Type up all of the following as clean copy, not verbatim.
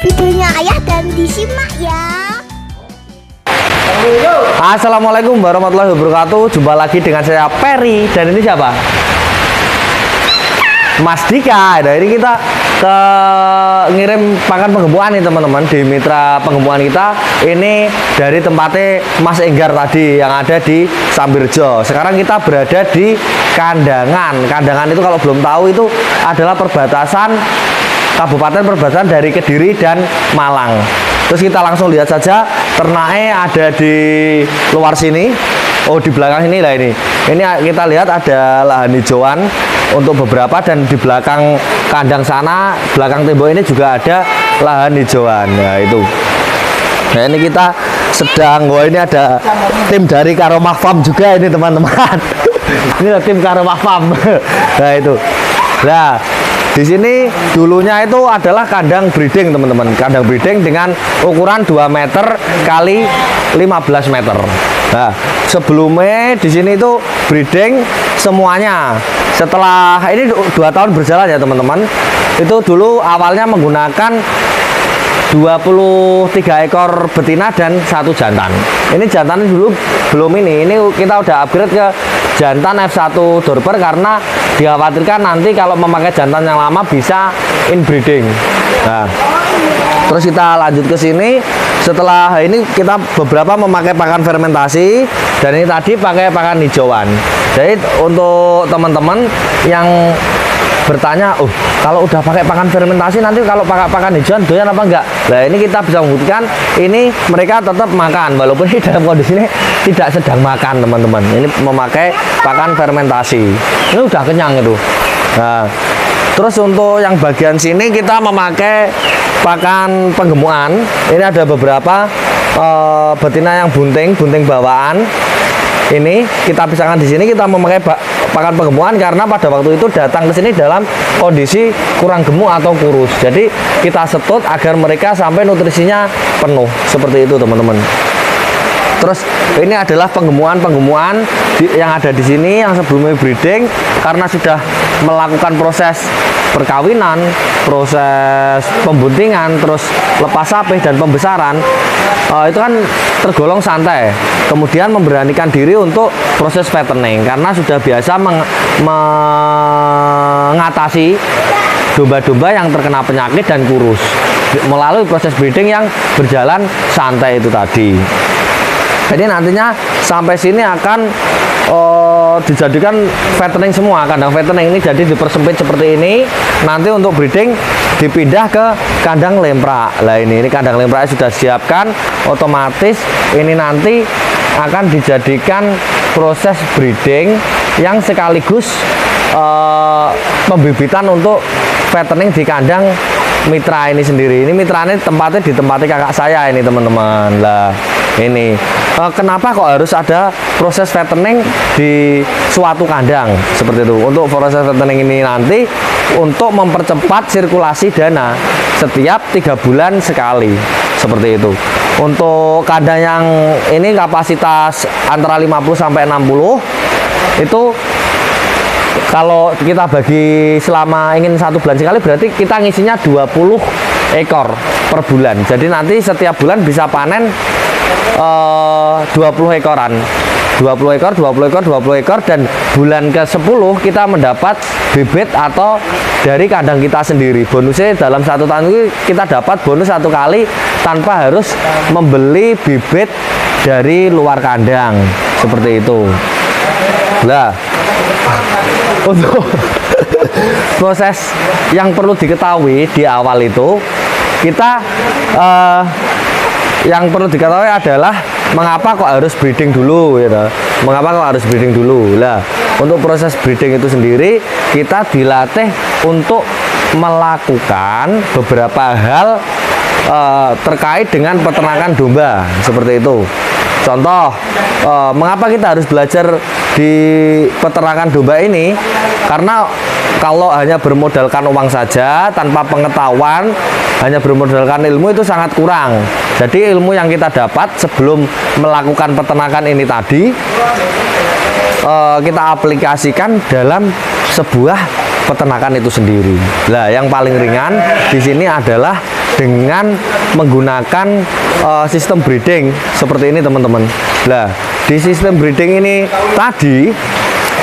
videonya ayah dan disimak ya. Assalamualaikum warahmatullahi wabarakatuh. Jumpa lagi dengan saya Peri. Dan ini siapa? Mas Dika. Nah, ini kita ke ngirim pakan penggembukan nih teman-teman di mitra penggembukan kita. Ini dari tempatnya Mas Enggar tadi yang ada di Sambirjo. Sekarang kita berada di Kandangan. Kandangan itu kalau belum tahu itu adalah perbatasan kabupaten perbatasan dari Kediri dan Malang. Terus kita langsung lihat saja ternaknya ada di luar sini. Oh, di belakang ini lah ini. Ini kita lihat ada lahan hijauan untuk beberapa, dan di belakang kandang sana, belakang tembok ini juga ada lahan hijauan. Ya itu. Nah, ini kita sedang, wah ini ada tim dari Karomah Farm juga ini teman-teman. Ini tim Karomah Farm. Nah itu. Nah, di sini dulunya itu adalah kandang breeding teman-teman. Kandang breeding dengan ukuran 2 meter kali 15 meter. Nah, sebelumnya di sini itu breeding semuanya. Setelah ini 2 tahun berjalan ya teman-teman. Itu dulu awalnya menggunakan 23 ekor betina dan 1 jantan. Ini jantan dulu belum ini kita udah upgrade ke jantan F1 Dorper karena dikhawatirkan nanti kalau memakai jantan yang lama bisa inbreeding. Nah, terus kita lanjut ke sini. Setelah ini kita beberapa memakai pakan fermentasi, dan ini tadi pakai pakan hijauan. Jadi untuk teman-teman yang bertanya, oh kalau udah pakai pakan fermentasi nanti kalau pakai pakan hijauan doyan apa enggak? Nah, ini kita bisa membuktikan ini mereka tetap makan walaupun ini dalam kondisi ini tidak sedang makan teman-teman. Ini memakai pakan fermentasi. Ini udah kenyang itu. Nah, terus untuk yang bagian sini kita memakai pakan penggemukan. Ini ada beberapa betina yang bunting bawaan. Ini kita pisahkan di sini, kita memakai pakan penggemukan karena pada waktu itu datang ke sini dalam kondisi kurang gemuk atau kurus. Jadi kita setut agar mereka sampai nutrisinya penuh seperti itu teman-teman. Terus ini adalah penggemukan yang ada di sini yang sebelumnya breeding, karena sudah melakukan proses perkawinan, proses pembuntingan, terus lepas sapeh dan pembesaran. Itu kan tergolong santai. Kemudian memberanikan diri untuk proses fattening karena sudah biasa mengatasi domba-domba yang terkena penyakit dan kurus melalui proses breeding yang berjalan santai itu tadi. Jadi nantinya sampai sini akan dijadikan fattening semua. Kandang fattening ini jadi dipersempit seperti ini. Nanti untuk breeding dipindah ke kandang lemprak. Lah ini kandang lemprak sudah siapkan, otomatis ini nanti akan dijadikan proses breeding yang sekaligus pembibitan untuk fattening di kandang mitra ini sendiri. Ini mitranya tempatnya di tempatnya kakak saya ini teman-teman. Lah ini kenapa kok harus ada proses fattening di suatu kandang seperti itu? Untuk proses fattening ini nanti untuk mempercepat sirkulasi dana setiap 3 bulan sekali seperti itu. Untuk kandang yang ini kapasitas antara 50 sampai 60 itu kalau kita bagi selama ingin 1 bulan sekali, berarti kita ngisinya 20 ekor per bulan. Jadi nanti setiap bulan bisa panen 20 ekoran. 20 ekor, 20 ekor, 20 ekor, dan bulan ke-10 kita mendapat bibit atau dari kandang kita sendiri. Bonusnya dalam 1 tahun ini kita dapat bonus 1 kali tanpa harus membeli bibit dari luar kandang seperti itu. Nah, untuk proses yang perlu diketahui di awal itu kita yang perlu diketahui adalah mengapa kok harus breeding dulu gitu. Mengapa kok harus breeding dulu? Lah, untuk proses breeding itu sendiri kita dilatih untuk melakukan beberapa hal terkait dengan peternakan domba seperti itu. Contoh, mengapa kita harus belajar di peternakan domba ini? Karena kalau hanya bermodalkan uang saja tanpa pengetahuan, hanya bermodalkan ilmu itu sangat kurang. Jadi ilmu yang kita dapat sebelum melakukan peternakan ini tadi kita aplikasikan dalam sebuah peternakan itu sendiri. Nah, yang paling ringan di sini adalah dengan menggunakan sistem breeding seperti ini teman-teman. Nah, di sistem breeding ini tadi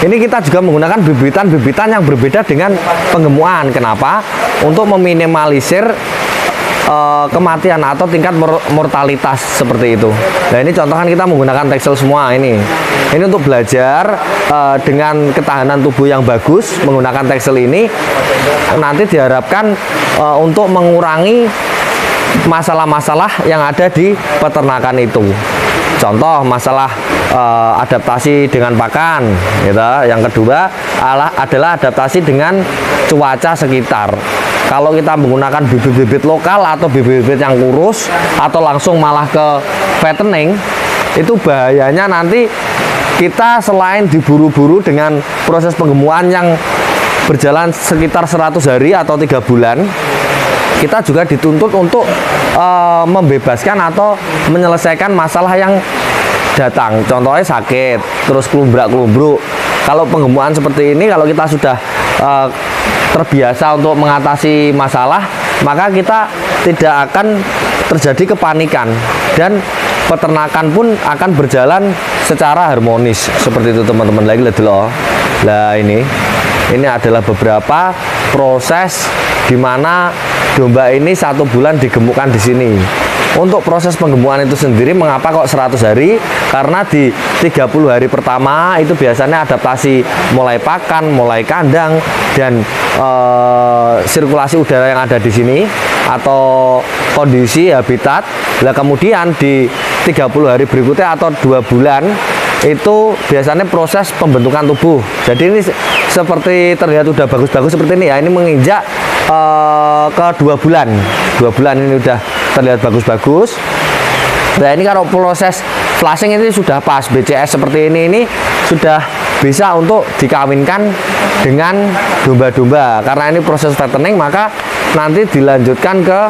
ini kita juga menggunakan bibitan-bibitan yang berbeda dengan penggemukan. Kenapa? Untuk meminimalisir kematian atau tingkat mortalitas seperti itu. Nah, ini contoh kan kita menggunakan Texel semua ini. Ini untuk belajar dengan ketahanan tubuh yang bagus menggunakan Texel ini. Nanti diharapkan untuk mengurangi masalah-masalah yang ada di peternakan itu. Contoh masalah adaptasi dengan pakan, gitu. Yang kedua adalah adaptasi dengan cuaca sekitar. Kalau kita menggunakan bibit-bibit lokal atau bibit-bibit yang kurus atau langsung malah ke fattening, itu bahayanya nanti kita selain diburu-buru dengan proses penggemukan yang berjalan sekitar 100 hari atau 3 bulan, kita juga dituntut untuk membebaskan atau menyelesaikan masalah yang datang. Contohnya sakit, terus kelumbrak-kelumbruk. Kalau penggemukan seperti ini, kalau kita sudah terbiasa untuk mengatasi masalah, maka kita tidak akan terjadi kepanikan dan peternakan pun akan berjalan secara harmonis seperti itu teman-teman. Lagi loh. Nah, ini adalah beberapa proses di mana domba ini 1 bulan digemukkan di sini. Untuk proses penggemukan itu sendiri, mengapa kok 100 hari? Karena di 30 hari pertama itu biasanya adaptasi mulai pakan, mulai kandang, dan sirkulasi udara yang ada di sini atau kondisi habitat. Nah, kemudian di 30 hari berikutnya atau 2 bulan itu biasanya proses pembentukan tubuh. Jadi ini seperti terlihat udah bagus-bagus seperti ini ya. Ini menginjak ke 2 bulan. 2 bulan ini udah terlihat bagus-bagus. Nah, ini kalau proses flashing ini sudah pas, BCS seperti ini sudah bisa untuk dikawinkan dengan domba-domba. Karena ini proses fattening, maka nanti dilanjutkan ke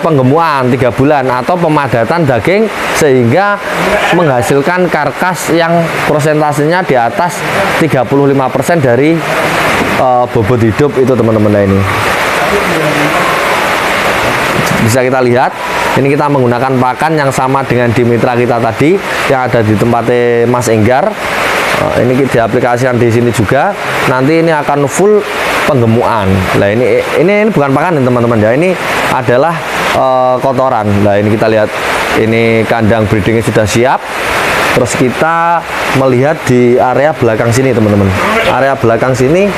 penggemukan 3 bulan atau pemadatan daging sehingga menghasilkan karkas yang persentasenya di atas 35% dari bobot hidup itu teman-teman. Ini bisa kita lihat, ini kita menggunakan pakan yang sama dengan di mitra kita tadi yang ada di tempatnya Mas Enggar. Ini diaplikasikan di sini juga. Nanti ini akan full penggemukan. Nah, ini bukan pakan teman-teman ya. Ini adalah kotoran. Nah, ini kita lihat, ini kandang breedingnya sudah siap. Terus kita melihat di area belakang sini teman-teman. Area belakang sini,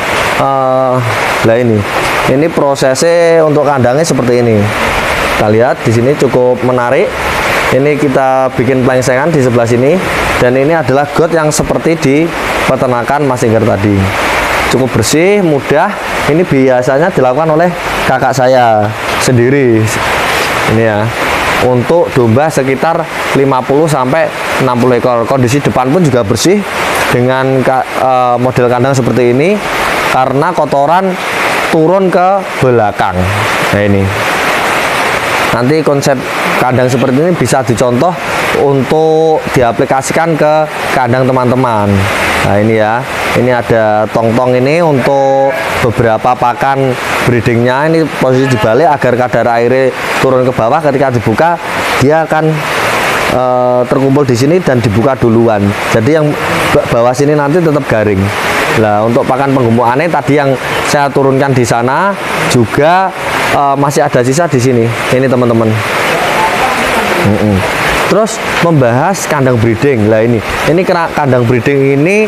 nah ini prosesnya untuk kandangnya seperti ini. Kita lihat di sini cukup menarik. Ini kita bikin pelengsengan di sebelah sini, dan ini adalah got yang seperti di peternakan Mas Enggar tadi. Cukup bersih, mudah. Ini biasanya dilakukan oleh kakak saya sendiri. Ini ya, untuk domba sekitar 50 sampai 60 ekor. Kondisi depan pun juga bersih dengan model kandang seperti ini karena kotoran turun ke belakang. Nah, ini nanti konsep kandang seperti ini bisa dicontoh untuk diaplikasikan ke kandang teman-teman. Nah, ini ya, ini ada tong-tong ini untuk beberapa pakan breedingnya. Ini posisi dibalik agar kadar airnya turun ke bawah. Ketika dibuka, dia akan terkumpul di sini dan dibuka duluan. Jadi yang bawah sini nanti tetap garing. Nah, untuk pakan penggemukannya tadi yang saya turunkan di sana juga masih ada sisa di sini. Ini teman-teman. Terus membahas kandang breeding. Lah, ini kandang breeding ini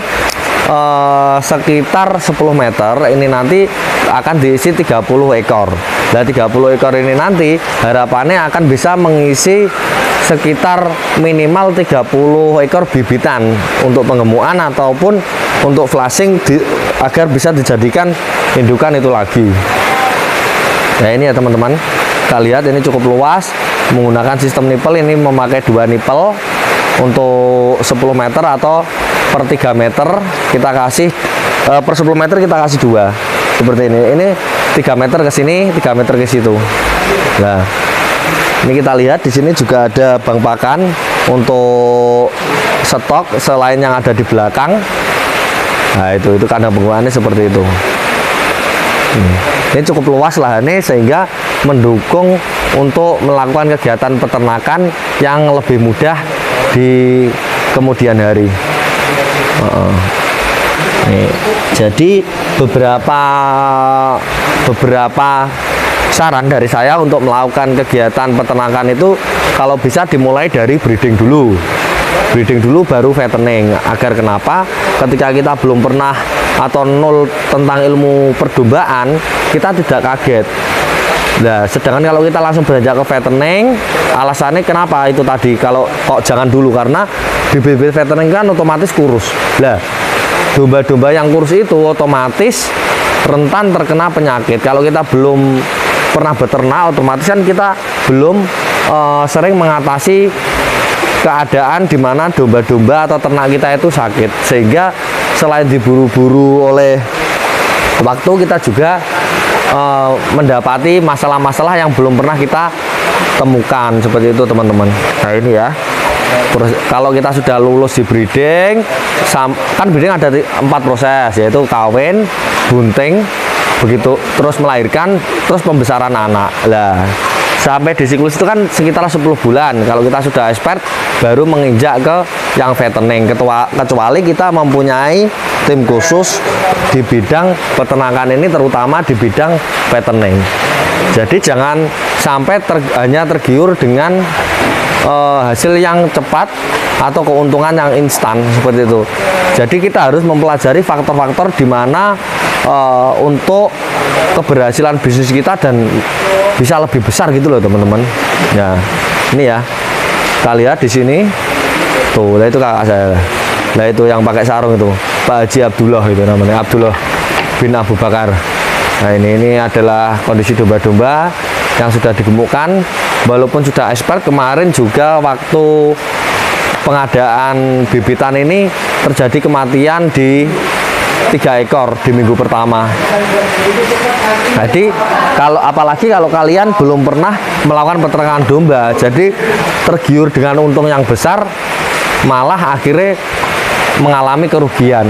sekitar 10 meter. Ini nanti akan diisi 30 ekor. Nah, 30 ekor ini nanti harapannya akan bisa mengisi sekitar minimal 30 ekor bibitan untuk penggemukan ataupun untuk flashing agar bisa dijadikan indukan itu lagi. Nah, ini ya teman-teman, kita lihat ini cukup luas menggunakan sistem nipel. Ini memakai 2 nipel untuk 10 meter atau per 3 meter kita kasih per 10 meter kita kasih 2 seperti ini. Ini 3 meter ke sini, 3 meter ke situ. Nah, ini kita lihat di sini juga ada bank pakan untuk stok selain yang ada di belakang. Nah itu kandang penggunaannya seperti itu. Ini cukup luas lahannya sehingga mendukung untuk melakukan kegiatan peternakan yang lebih mudah di kemudian hari. Nih, jadi beberapa saran dari saya untuk melakukan kegiatan peternakan itu kalau bisa dimulai dari breeding dulu. Breeding dulu baru fattening. Agar kenapa? Ketika kita belum pernah atau nol tentang ilmu perdombaan, kita tidak kaget. Nah, sedangkan kalau kita langsung beranjak ke fattening, alasannya kenapa itu tadi? Kalau kok jangan dulu, karena bibit-bibit fattening kan otomatis kurus. Lah, domba-domba yang kurus itu otomatis rentan terkena penyakit. Kalau kita belum pernah beternak, otomatis kan kita belum sering mengatasi keadaan di mana domba-domba atau ternak kita itu sakit, sehingga selain diburu-buru oleh waktu, kita juga mendapati masalah-masalah yang belum pernah kita temukan seperti itu teman-teman. Nah ini ya. Terus kalau kita sudah lulus di breeding, kan breeding ada 4 proses, yaitu kawin, bunting, begitu terus melahirkan, terus pembesaran anak. Lah sampai di siklus itu kan sekitar 10 bulan. Kalau kita sudah expert, baru menginjak ke yang fattening. Kecuali kita mempunyai tim khusus di bidang peternakan ini, terutama di bidang fattening. Jadi jangan sampai hanya tergiur dengan hasil yang cepat atau keuntungan yang instan seperti itu. Jadi kita harus mempelajari faktor-faktor di mana untuk keberhasilan bisnis kita dan bisa lebih besar gitu loh teman-teman. Ya, ini ya. Kita lihat di sini. Tuh, lah itu kakak saya. Nah itu yang pakai sarung itu, Pak Haji Abdullah itu namanya, Abdullah bin Abu Bakar. Nah ini adalah kondisi domba-domba yang sudah digemukkan. Walaupun sudah expert, kemarin juga waktu pengadaan bibitan ini terjadi kematian di 3 ekor di minggu pertama. Jadi apalagi kalau kalian belum pernah melakukan peternakan domba, jadi tergiur dengan untung yang besar, malah akhirnya mengalami kerugian,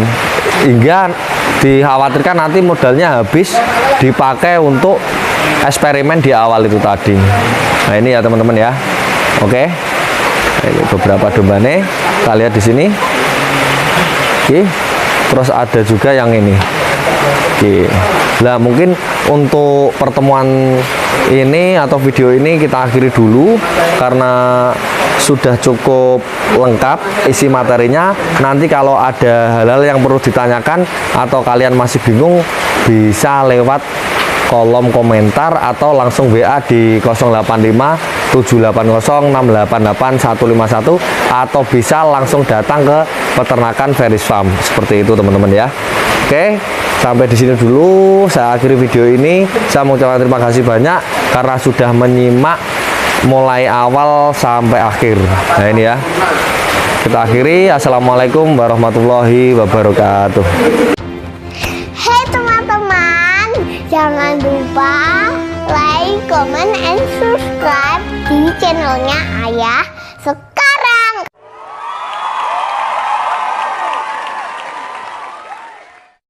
hingga dikhawatirkan nanti modalnya habis dipakai untuk eksperimen di awal itu tadi. Nah ini ya teman-teman ya. Oke, ini beberapa domba nih, kita lihat di sini. Oke. Terus ada juga yang ini. Oke. Nah mungkin untuk pertemuan ini atau video ini kita akhiri dulu karena sudah cukup lengkap isi materinya. Nanti kalau ada hal-hal yang perlu ditanyakan atau kalian masih bingung, bisa lewat kolom komentar atau langsung WA di 085 780 688 151 atau bisa langsung datang ke peternakan Feris Farm seperti itu teman-teman ya. Oke, sampai di sini dulu saya akhiri video ini. Saya mengucapkan terima kasih banyak karena sudah menyimak mulai awal sampai akhir. Nah ini ya, kita akhiri. Assalamualaikum warahmatullahi wabarakatuh. Hai teman-teman, jangan lupa like, comment, and subscribe di channelnya Ayah